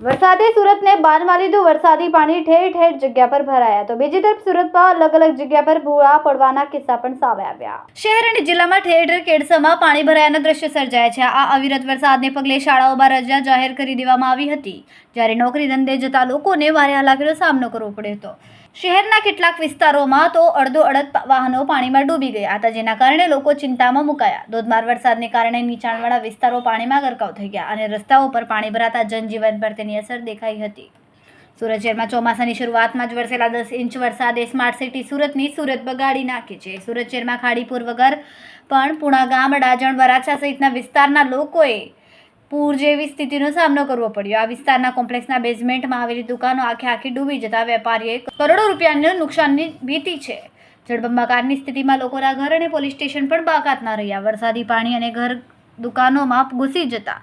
વરસાદે સુરતને બાનમાં લીધું। વરસાદી પાણી ઠેર ઠેર જગ્યા પર ભરાયા તો બીજી તરફ સુરતમાં અલગ અલગ જગ્યા પર ભૂરા પડવાના કિસ્સા પણ સામે આવ્યા। શહેર અને જિલ્લામાં ઠેર ઠેર કેડસમાં પાણી ભરાયાના દ્રશ્ય સર્જાયા છે। આ અવિરત વરસાદને પગલે શાળાઓમાં રજા જાહેર કરી દેવામાં આવી હતી, જ્યારે નોકરી ધંધે જતા લોકોને ભારે હાલાકીનો સામનો કરવો પડ્યો હતો। શહેરના કેટલાક વિસ્તારોમાં તો અડધો-અડધ વાહનો પાણીમાં ડૂબી ગયા હતા, જેના કારણે લોકો ચિંતામાં મુકાયા। ધોધમાર વરસાદને કારણે નીચાણવાળા વિસ્તારો પાણીમાં ગરકાવ થઈ ગયા અને રસ્તાઓ પર પાણી ભરાતા જનજીવન પર તેની અસર દેખાઈ હતી। સુરત શહેરમાં ચોમાસાની શરૂઆતમાં જ વરસેલા 10 ઇંચ વરસાદે સ્માર્ટ સિટી સુરતની સુરત બગાડી નાખી છે। સુરત શહેરમાં ખાડીપુર વગર પણ પૂણા ગામ, ડાજણ, વરાછા સહિતના વિસ્તારના લોકોએ પૂર જેવી સ્થિતિનો સામનો કરવો પડ્યો। આ વિસ્તારના કોમ્પ્લેક્સના બેઝમેન્ટમાં આવેલી દુકાનો આખી ડૂબી જતા વેપારીઓએ કરોડો રૂપિયાનું નુકસાનની ભીતિ છે। જળબંબાકારની સ્થિતિમાં લોકોના ઘર અને પોલીસ સ્ટેશન પણ બાકાત ન રહ્યા। વરસાદી પાણી અને ઘર દુકાનોમાં ઘૂસી જતા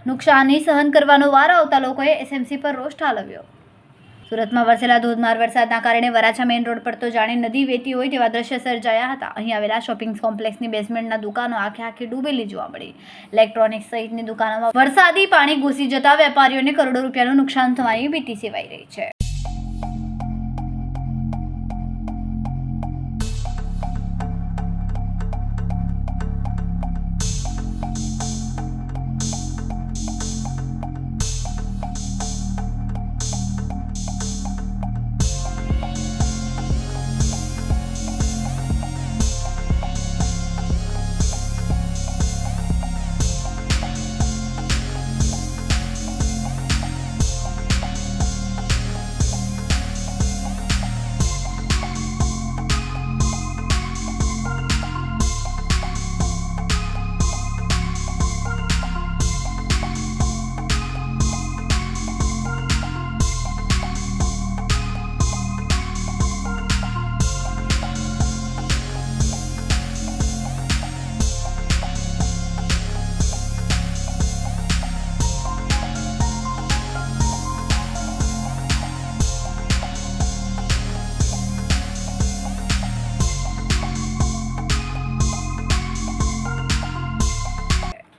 નુકસાની સહન કરવાનો વારો આવતા લોકોએ એસએમસી પર રોષ ઠાલવ્યો। સુરતમાં વરસેલા ધોધમાર વરસાદના કારણે વરાછા મેઇન રોડ પર તો જાણે નદી વહેતી હોય તેવા દ્રશ્ય સર્જાયા હતા। અહીં આવેલા શોપિંગ કોમ્પ્લેક્સની બેઝમેન્ટના દુકાનો આખી ડૂબેલી જોવા મળી। ઇલેક્ટ્રોનિક્સ સહિતની દુકાનોમાં વરસાદી પાણી ઘૂસી જતા વેપારીઓને કરોડો રૂપિયાનું નુકસાન થવાની ભીતિ સેવાઈ રહી છે।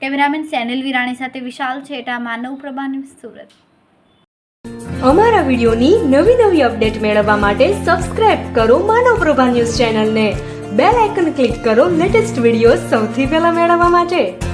કેમેરામેન સેનિલ વિરાણી સાથે વિશાલ છેટા, માનવ પ્રભા ન્યૂઝ, સુરત। અમારા વિડિયોની નવી અપડેટ મેળવવા માટે સબસ્ક્રાઇબ કરો માનવ પ્રભા ન્યૂઝ ચેનલને। બેલ આઇકન ક્લિક કરો લેટેસ્ટ વિડિયો સૌથી પહેલા મેળવવા માટે।